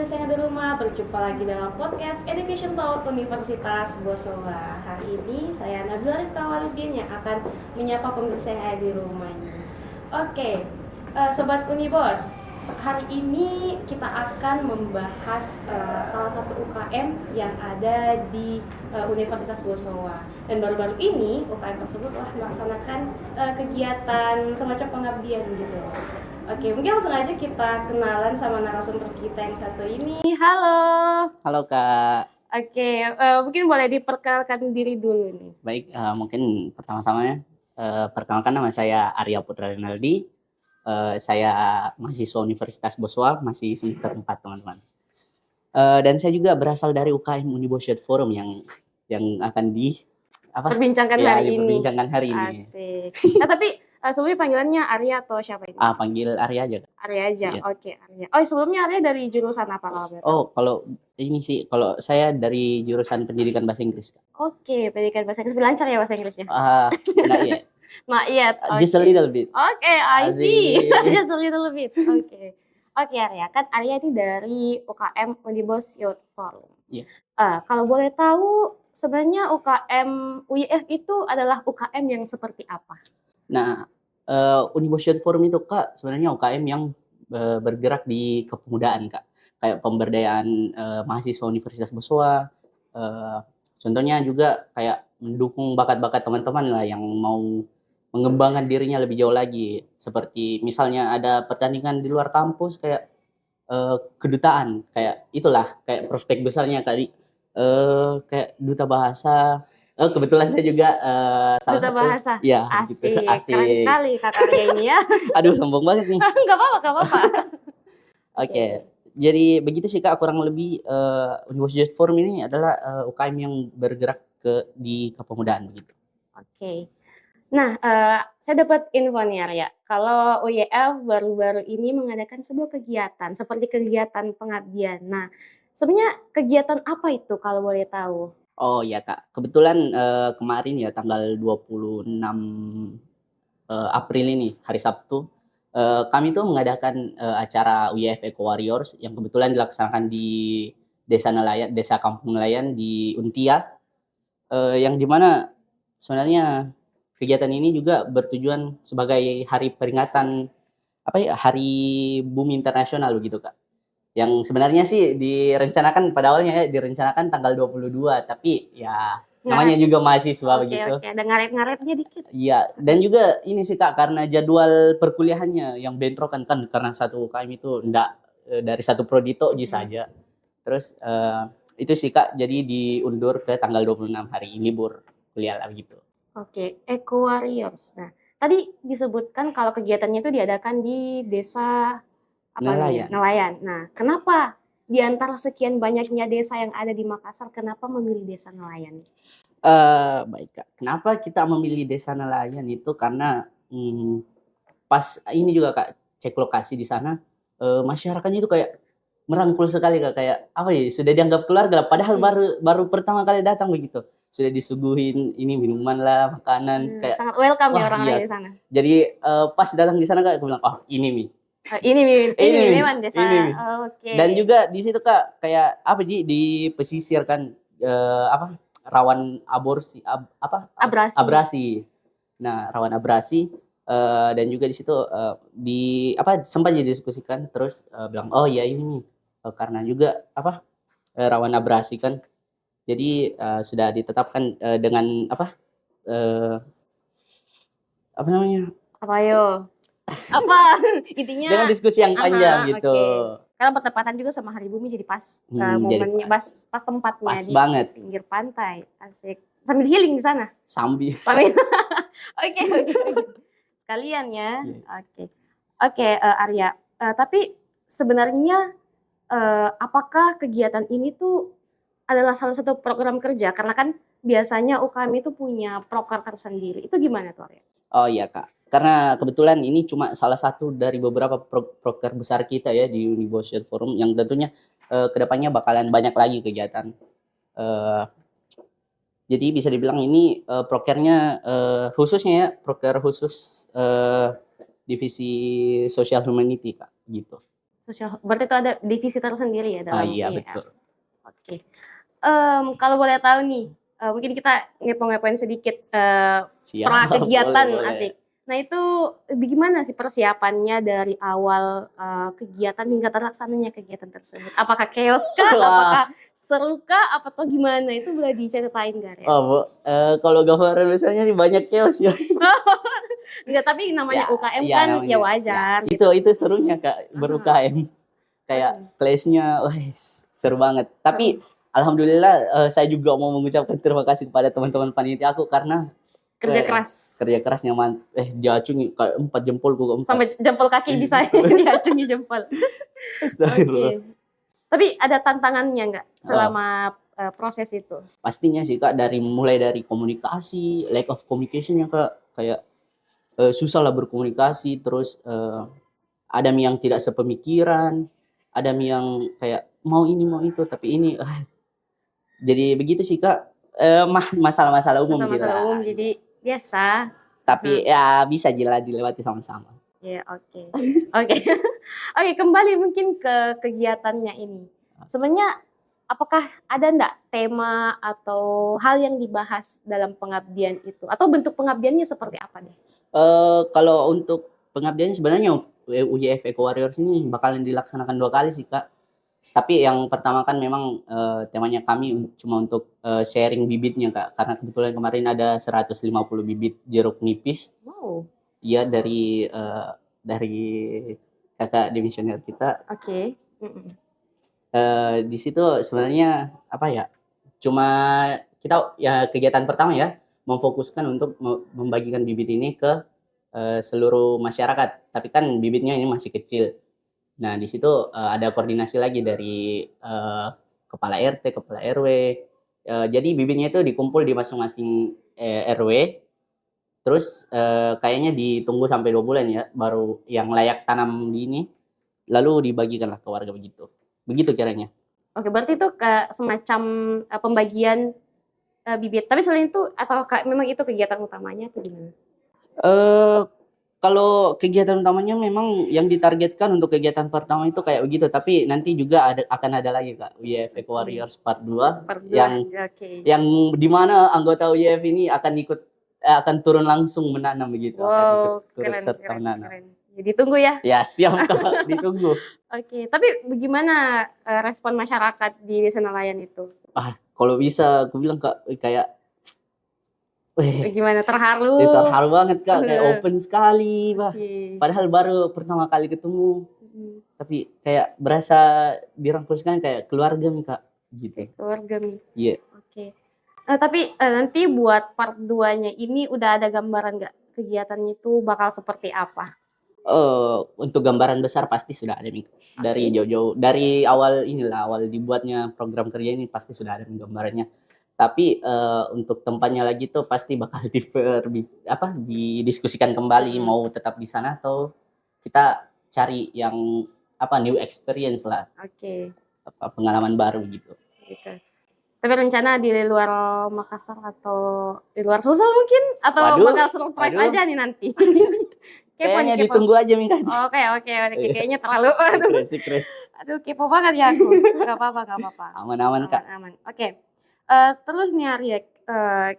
saya di rumah, berjumpa lagi dalam podcast Education Talk Universitas Bosowa. Hari ini saya Nabila Rifka Waludin yang akan menyapa pemirsa yang ada di rumah ini. Oke, Sobat Unibos, hari ini kita akan membahas salah satu UKM yang ada di Universitas Bosowa. Dan baru-baru ini UKM tersebut telah melaksanakan kegiatan semacam pengabdian gitu. Oke, mungkin langsung aja kita kenalan sama narasumber kita yang satu ini. Halo. Halo Kak. Oke, mungkin boleh diperkenalkan diri dulu nih. Baik, mungkin pertama-tamanya perkenalkan, nama saya Arya Putra Rinaldi. Saya mahasiswa Universitas Boswa, masih semester 4 teman-teman. Dan saya juga berasal dari UKM Unibos Youth Forum yang akan Perbincangkan hari ini. diperbincangkan hari ini. Asik. Tapi sebelumnya panggilannya Arya atau siapa ini? Panggil Arya aja. Arya aja. Iya. Oke, Arya. Oh, sebelumnya Arya dari jurusan apa kalau boleh tahu? Oh, kalau saya dari jurusan pendidikan bahasa Inggris. Oke, pendidikan bahasa Inggris. Lancar ya bahasa Inggrisnya? Nah, iya. Not yet. Just a little bit. Oke, I see. Asik. Just a little bit. Oke, Arya. Kan Arya ini dari UKM Unibos Youth Forum. Iya. Kalau boleh tahu, sebenarnya UKM UYF itu adalah UKM yang seperti apa? Nah, Unibos Youth Forum itu Kak sebenarnya UKM yang bergerak di kepemudaan Kak. Kayak pemberdayaan mahasiswa Universitas Boswa. Contohnya juga kayak mendukung bakat-bakat teman-teman lah yang mau mengembangkan dirinya lebih jauh lagi. Seperti misalnya ada pertandingan di luar kampus kayak kedutaan, kayak itulah kayak prospek besarnya tadi kayak duta bahasa. Kebetulan saya juga salah Duta satu. bahasa. Iya, Asik. gitu. Asik. Keren sekali Kak Arya ini ya. Aduh, sombong banget nih. Gak apa-apa. Oke. Jadi begitu sih Kak, kurang lebih Unibos Youth Forum ini adalah UKM yang bergerak di kepemudaan begitu. Oke. Nah, saya dapat info nih Arya, kalau UYF baru-baru ini mengadakan sebuah kegiatan seperti kegiatan pengabdian. Nah, sebenarnya kegiatan apa itu kalau boleh tahu? Oh ya Kak, kebetulan kemarin ya tanggal 26 April ini, hari Sabtu, kami tuh mengadakan acara UYF Eco Warriors yang kebetulan dilaksanakan di Desa Kampung Nelayan di Untia, yang dimana sebenarnya kegiatan ini juga bertujuan sebagai hari peringatan Hari Bumi Internasional begitu Kak. Yang sebenarnya sih direncanakan pada awalnya direncanakan tanggal 22, tapi ya namanya juga mahasiswa begitu. Oke, ada ngaret-ngaretnya dikit. Iya, dan juga ini sih Kak, karena jadwal perkuliahannya yang bentrokan kan karena satu UKM itu enggak dari satu prodi itu saja. Terus itu sih Kak, jadi diundur ke tanggal 26 hari libur kuliah lah gitu. Oke, Eco Warriors. Nah, tadi disebutkan kalau kegiatannya itu diadakan di desa Nelayan. Nah, kenapa di antara sekian banyaknya desa yang ada di Makassar, kenapa memilih desa Nelayan? Baik Kak, kenapa kita memilih desa Nelayan itu karena pas ini juga Kak, cek lokasi di sana, masyarakatnya itu kayak merangkul sekali Kak, kayak sudah dianggap keluarga padahal baru pertama kali datang begitu. Sudah disuguhin ini minuman lah, makanan kayak sangat welcome ya wah orang-orang iya. di sana. Jadi pas datang di sana Kak, aku bilang, "Oh, ini Mi." Ini memang desa. Ini. Oke. Dan juga di situ Kak, kayak di pesisir kan rawan abrasi. Nah, rawan abrasi dan juga di situ sempat didiskusikan terus bilang, "Oh ya ini nih karena juga rawan abrasi kan." Jadi sudah ditetapkan dengan Apa yo? Intinya dengan diskusi yang panjang gitu. Okay. Karena bertepatan juga sama Hari Bumi jadi pas momennya, pas tempatnya pas di banget. Pinggir pantai. Asik. Sambil healing di sana. Sambil. Oke. Sekalian ya. Oke, Arya. Tapi sebenarnya apakah kegiatan ini tuh adalah salah satu program kerja? Karena kan biasanya UKM itu punya proker tersendiri. Itu gimana tuh Arya? Oh iya Kak, karena kebetulan ini cuma salah satu dari beberapa proker besar kita ya di Unibos Youth Forum yang tentunya kedepannya bakalan banyak lagi kegiatan. Jadi bisa dibilang ini prokernya khususnya ya, proker khusus divisi Social Humanity Kak, gitu. Berarti itu ada divisi tersendiri ya dalam Iya UIF. betul. Oke. Kalau boleh tahu nih, mungkin kita ngepo-ngepoin sedikit Siap, pra kegiatan boleh. asik. Nah itu bagaimana sih persiapannya dari awal kegiatan hingga terlaksananya kegiatan tersebut? Apakah chaos kah? Wah. Apakah seru kah? Atau gimana? Itu boleh diceritain gak ya? Oh, Bu, kalau gambaran misalnya sih banyak chaos ya. Enggak, tapi namanya Ya, UKM ya kan ya namanya. wajar Ya, gitu. itu serunya Kak ber-UKM. Kayak kelasnya, wah seru banget. Tapi alhamdulillah saya juga mau mengucapkan terima kasih kepada teman-teman panitia aku karena Kerja keras. kerja kerasnya diacungi kayak 4 jempol gua 4. Sampai jempol kaki bisa diacungi jempol. Astagfirullah. Oke. Tapi ada tantangannya nggak selama proses itu? Pastinya sih Kak, mulai dari komunikasi, lack of communication ya Kak, kayak susah lah berkomunikasi, terus ada yang tidak sepemikiran, ada yang kayak mau ini mau itu, tapi ini jadi begitu sih Kak. Masalah-masalah umum Masalah umum gila. jadi biasa. Tapi ya bisa dilewati sama-sama. Ya, oke. Oke. Oke, kembali mungkin ke kegiatannya ini. Sebenarnya apakah ada enggak tema atau hal yang dibahas dalam pengabdian itu? Atau bentuk pengabdiannya seperti apa deh? Kalau untuk pengabdiannya sebenarnya UJF Eco Warriors ini bakalan dilaksanakan 2 kali sih Kak. Tapi yang pertama kan memang temanya kami cuma untuk sharing bibitnya Kak. Karena kebetulan kemarin ada 150 bibit jeruk nipis. Wow. Iya dari kakak dimisioner kita. Oke. Di situ sebenarnya apa ya? Cuma kita ya kegiatan pertama ya memfokuskan untuk membagikan bibit ini ke seluruh masyarakat. Tapi kan bibitnya ini masih kecil. Nah, di situ ada koordinasi lagi dari kepala RT, kepala RW. Jadi bibitnya itu dikumpul di masing-masing RW. Terus kayaknya ditunggu sampai 2 bulan ya baru yang layak tanam di ini. Lalu dibagikanlah ke warga begitu. Begitu caranya. Oke, berarti itu kayak semacam pembagian bibit. Tapi selain itu, apakah memang itu kegiatan utamanya atau gimana? Kalau kegiatan utamanya memang yang ditargetkan untuk kegiatan pertama itu kayak begitu, tapi nanti juga akan ada lagi Kak, UIF Eco Warriors Part 2 yang di mana anggota UIF ini akan turun langsung menanam begitu, akan ikut turut serta menanam. Jadi tunggu ya. Ya, siap Kak, ditunggu. Oke, tapi bagaimana respon masyarakat di Desa Nelayan itu? Kalau bisa aku bilang Kak, kayak gimana, terharu? Terharu banget Kak, kayak open sekali, padahal baru pertama kali ketemu. Tapi kayak berasa dirangkul sekali kayak keluarga nih Kak, gitu. Keluarga nih. Iya. Oke. Tapi nanti buat part 2-nya ini udah ada gambaran nggak kegiatannya itu bakal seperti apa? Untuk gambaran besar pasti sudah ada nih. Dari jauh-jauh, dari awal dibuatnya program kerja ini pasti sudah ada gambarannya. Tapi untuk tempatnya lagi tuh pasti bakal didiskusikan kembali mau tetap di sana atau kita cari yang new experience lah. Oke. Pengalaman baru gitu. Tapi rencana di luar Makassar atau di luar Sulsel mungkin atau bakal surprise aja nih nanti. Kayaknya ditunggu aja Mika. Oke. Kayaknya terlalu secret. Aduh, kepo banget ya aku. Gak apa-apa. Aman Kak. Aman. Oke. Terus nih Arya,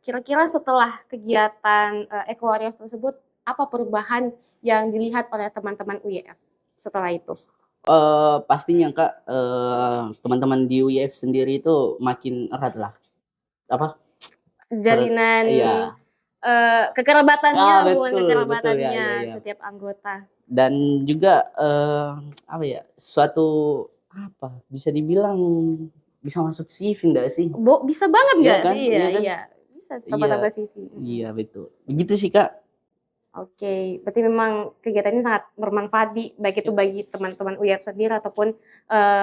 kira-kira setelah kegiatan Eco Warriors tersebut, apa perubahan yang dilihat oleh teman-teman UIF setelah itu? Pastinya Kak, teman-teman di UIF sendiri itu makin erat lah. Jalinan kekerabatannya, hubungan kekerabatannya setiap anggota. Dan juga suatu bisa dibilang bisa masuk CV enggak sih? Bisa banget enggak sih? Iya. Bisa tambah CV. Iya, betul. Begitu sih Kak. Oke, berarti memang kegiatan ini sangat bermanfaat baik itu bagi teman-teman UIF sendiri ataupun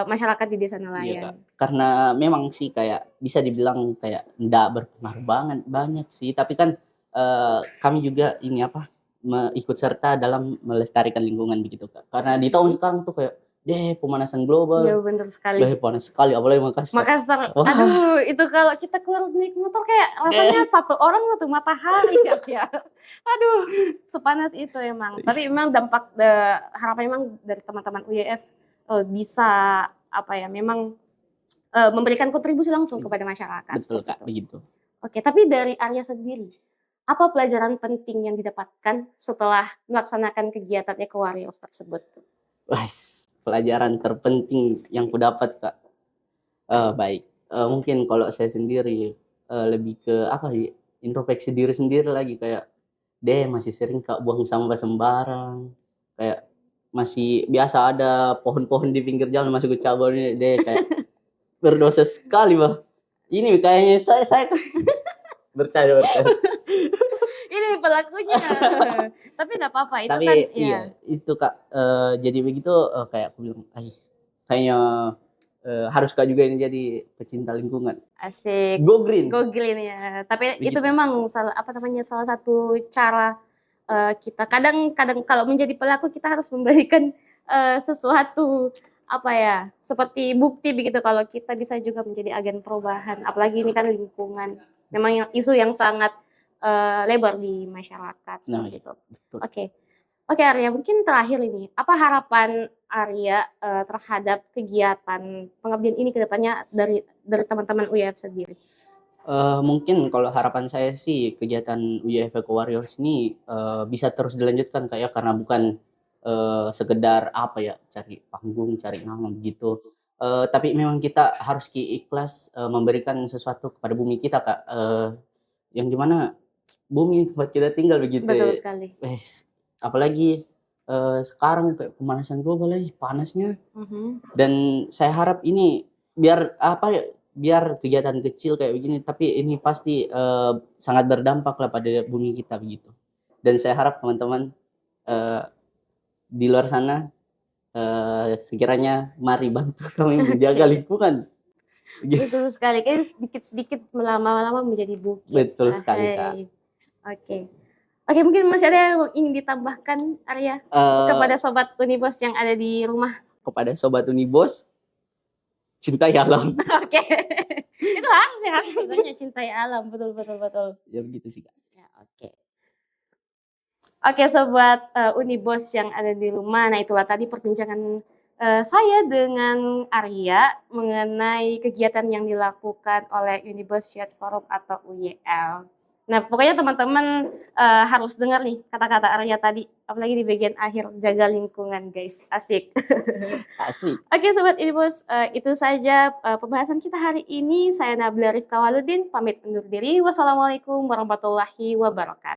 masyarakat di Desa Nelayan. Iya, Kak. Karena memang sih kayak bisa dibilang kayak enggak berpengaruh banyak sih, tapi kan kami juga ikut serta dalam melestarikan lingkungan begitu Kak. Karena di tahun sekarang tuh kayak pemanasan global. Iya, benar sekali. Panas sekali, apalagi Makassar. Aduh, itu kalau kita keluar naik motor kayak rasanya satu orang satu matahari ya. Aduh, sepanas itu emang. Tapi memang dampak harapan memang dari teman-teman UIF bisa apa ya, memang memberikan kontribusi langsung kepada masyarakat. Betul seperti Kak, itu. begitu. Oke, tapi dari Arya sendiri, apa pelajaran penting yang didapatkan setelah melaksanakan kegiatan Eco Warriors tersebut? Wah, pelajaran terpenting yang kudapat Kak. Baik, mungkin kalau saya sendiri, lebih ke apa ya, introspeksi diri sendiri lagi kayak, "Deh masih sering Kak buang sampah sembarang." Kayak masih biasa ada pohon-pohon di pinggir jalan masih kucaburin deh, kayak berdosa sekali, Bah. Ini kayaknya saya bercanda bercanda. Ini pelakunya. Tapi nggak apa-apa, itu kan Tapi ya iya, itu Kak, jadi begitu, kayak aku bilang, kayaknya, harus Kak juga ini jadi pecinta lingkungan. asik. Go green, Go green ya. Tapi itu begitu. memang salah satu cara kita kadang-kadang kalau menjadi pelaku kita harus memberikan sesuatu apa ya, seperti bukti begitu kalau kita bisa juga menjadi agen perubahan. Apalagi ini kan lingkungan. Memang isu yang sangat lebar di masyarakat Nah, seperti iya, itu. betul. Oke. Oke Arya, mungkin terakhir ini, apa harapan Arya terhadap kegiatan pengabdian ini ke depannya dari teman-teman UYF sendiri? Mungkin kalau harapan saya sih kegiatan UYF Eco Warriors ini, bisa terus dilanjutkan Kak ya, karena bukan, sekedar apa ya, cari panggung, cari nama begitu. Tapi memang kita harus ikhlas, memberikan sesuatu kepada bumi kita Kak, yang di mana bumi tempat kita tinggal begitu Betul ya. sekali. Wes, apalagi, sekarang kayak pemanasan global panasnya. Mhm. Dan saya harap ini biar apa ya, biar kegiatan kecil kayak begini, tapi ini pasti, sangat berdampak lah pada bumi kita begitu. Dan saya harap teman-teman, eee, di luar sana, sekiranya mari bantu kami menjaga Oke, lingkungan. Begitu. betul sekali. Kayaknya sedikit-sedikit lama-lama menjadi bukit. Betul sekali, Kak. Hai. Oke. Oke, mungkin masih ada yang ingin ditambahkan, Arya, Eee, kepada sobat Unibos yang ada di rumah? Kepada sobat Unibos, cintai alam. Oke. Itu harus sebenarnya cintai alam, betul betul betul. Ya begitu sih, Kak. Ya, oke. Oke sobat Unibos yang ada di rumah, nah itulah tadi perbincangan saya dengan Arya mengenai kegiatan yang dilakukan oleh Unibos Youth Forum atau UYL. Nah pokoknya teman-teman harus dengar nih kata-kata Arya tadi, apalagi di bagian akhir, jaga lingkungan guys, asik. Asik. Oke sobat Unibos, itu saja pembahasan kita hari ini. Saya Nabila Rifka Waludin, pamit undur diri. Wassalamualaikum warahmatullahi wabarakatuh.